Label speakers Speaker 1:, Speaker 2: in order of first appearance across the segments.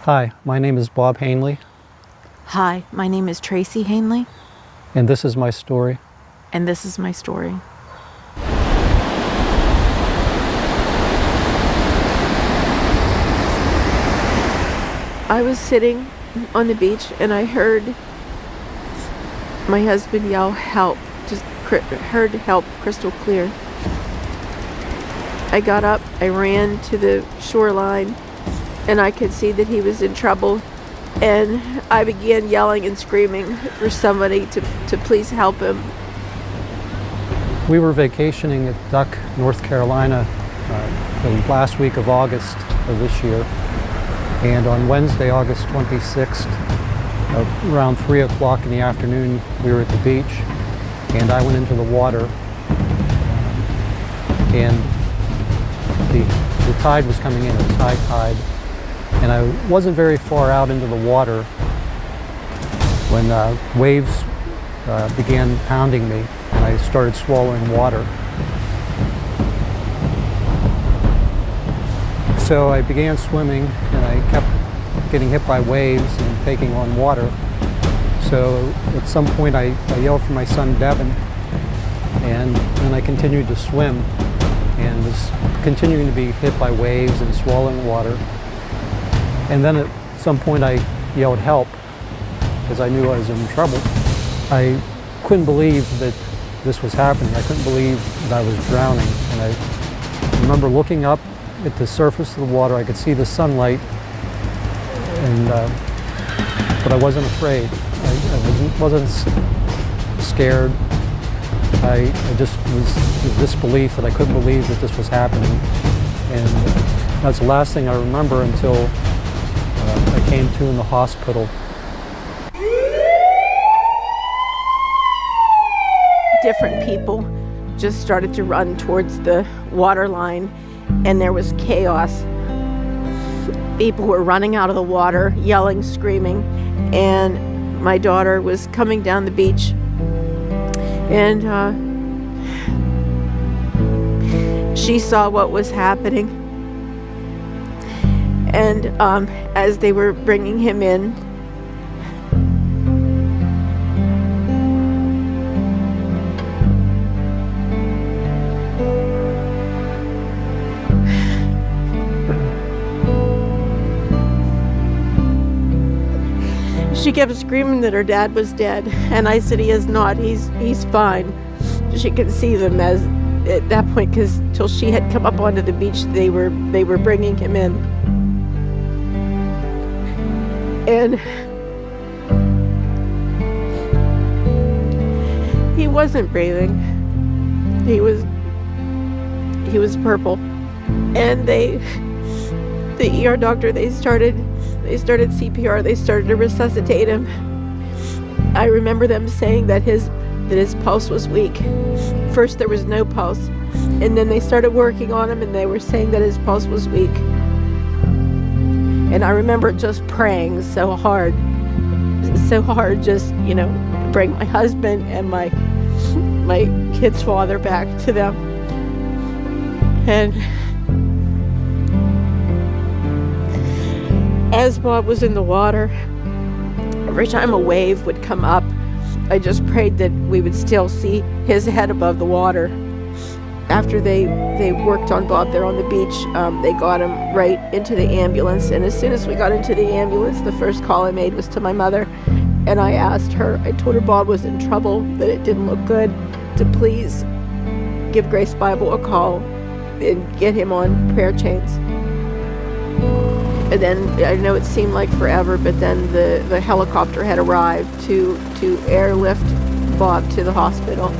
Speaker 1: Hi, my name is Bob Hainley,
Speaker 2: Hi, my name is Traci Hainley,
Speaker 1: and this is my story.
Speaker 2: and this is my story. I was sitting on the beach and I heard my husband yell, "Help!" Heard help crystal clear. I got up, I ran to the shoreline, and I could see that he was in trouble. And I began yelling and screaming for somebody to please help him.
Speaker 1: We were vacationing at Duck, North Carolina, the last week of August of this year. And on Wednesday, August 26th, around 3 o'clock in the afternoon, we were at the beach, and I went into the water. And the tide was coming in, it was high tide. And I wasn't very far out into the water when waves began pounding me, and I started swallowing water. So I began swimming, and I kept getting hit by waves and taking on water. So at some point I yelled for my son Devin, and then I continued to swim and was continuing to be hit by waves and swallowing water. And then at some point I yelled help because I knew I was in trouble. I couldn't believe that this was happening. I couldn't believe that I was drowning. And I remember looking up at the surface of the water. I could see the sunlight, and but I wasn't afraid. I wasn't scared. I just was in disbelief that I couldn't believe that this was happening. And that's the last thing I remember until I came to in the hospital.
Speaker 2: Different people just started to run towards the water line, and there was chaos. People were running out of the water, yelling, screaming, and my daughter was coming down the beach, and she saw what was happening. And as they were bringing him in, she kept screaming that her dad was dead, and I said, "He is not. He's fine." She could see them as at that point, because till she had come up onto the beach, they were bringing him in. And he wasn't breathing. He was purple. And the ER doctor, they started CPR. They started to resuscitate him. I remember them saying that his pulse was weak. First there was no pulse, and then they started working on him, and they were saying that his pulse was weak. And I remember just praying so hard, just, bring my husband and my kid's father back to them. And as Bob was in the water, every time a wave would come up, I just prayed that we would still see his head above the water. After they worked on Bob there on the beach, they got him right into the ambulance. And as soon as we got into the ambulance, the first call I made was to my mother. And I told her Bob was in trouble, that it didn't look good, to please give Grace Bible a call and get him on prayer chains. And then, I know it seemed like forever, but then the helicopter had arrived to airlift Bob to the hospital.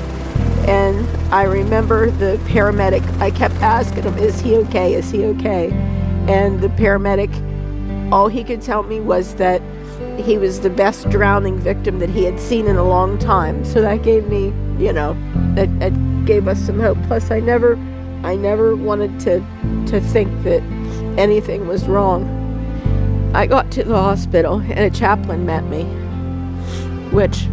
Speaker 2: And I remember the paramedic, I kept asking him, "Is he okay? Is he okay?" And the paramedic, all he could tell me was that he was the best drowning victim that he had seen in a long time. So that gave me, that gave us some hope. Plus, I never wanted to think that anything was wrong. I got to the hospital, and a chaplain met me, which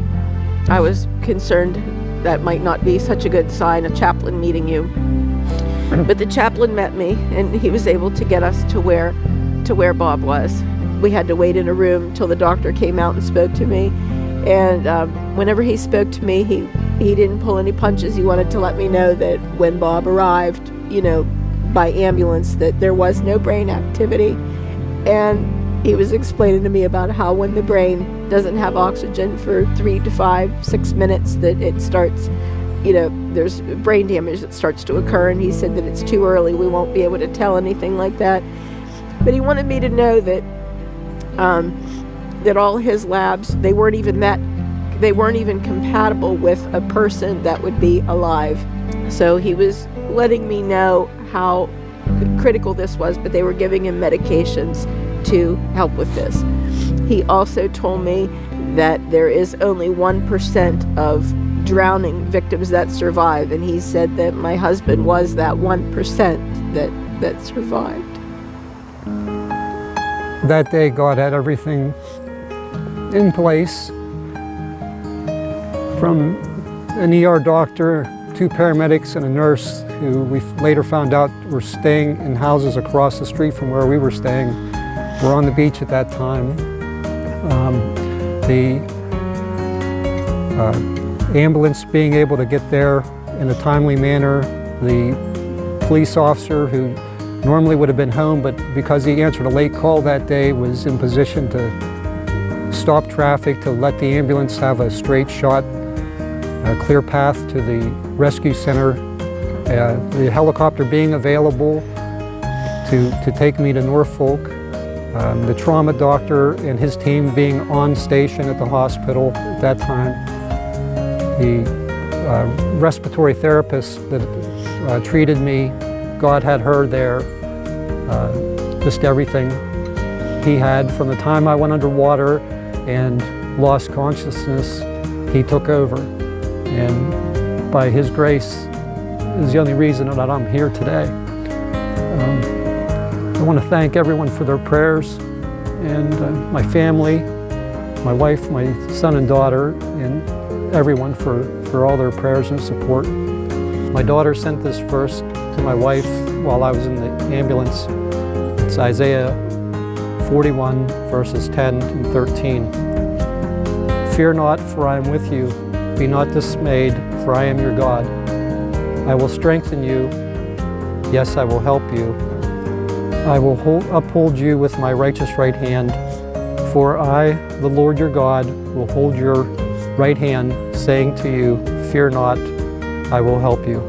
Speaker 2: I was concerned that might not be such a good sign, a chaplain meeting you. But the chaplain met me, and he was able to get us to where Bob was. we had to wait in a room till the doctor came out and spoke to me. And whenever he spoke to me, he didn't pull any punches. He wanted to let me know that when Bob arrived, by ambulance, that there was no brain activity. And he was explaining to me about how when the brain doesn't have oxygen for 3 to 5, 6 minutes, that it starts, there's brain damage that starts to occur. And he said that it's too early. We won't be able to tell anything like that. But he wanted me to know that that all his labs, they weren't even compatible with a person that would be alive. So he was letting me know how critical this was, but they were giving him medications to help with this. He also told me that there is only 1% of drowning victims that survive, and he said that my husband was that 1% that survived.
Speaker 1: That day, God had everything in place, from an ER doctor, 2 paramedics, and a nurse who we later found out were staying in houses across the street from where we were staying. We're on the beach at that time. The ambulance being able to get there in a timely manner, the police officer who normally would have been home, but because he answered a late call that day, was in position to stop traffic, to let the ambulance have a straight shot, a clear path to the rescue center, the helicopter being available to take me to Norfolk, the trauma doctor and his team being on station at the hospital at that time, the respiratory therapist that treated me, God had her there, just everything he had. From the time I went underwater and lost consciousness, he took over. And by his grace is the only reason that I'm here today. I want to thank everyone for their prayers, and my family, my wife, my son and daughter, and everyone for all their prayers and support. My daughter sent this verse to my wife while I was in the ambulance. It's Isaiah 41, verses 10 and 13. Fear not, for I am with you. Be not dismayed, for I am your God. I will strengthen you. Yes, I will help you. I will uphold you with my righteous right hand. For I, the Lord your God, will hold your right hand, saying to you, fear not, I will help you.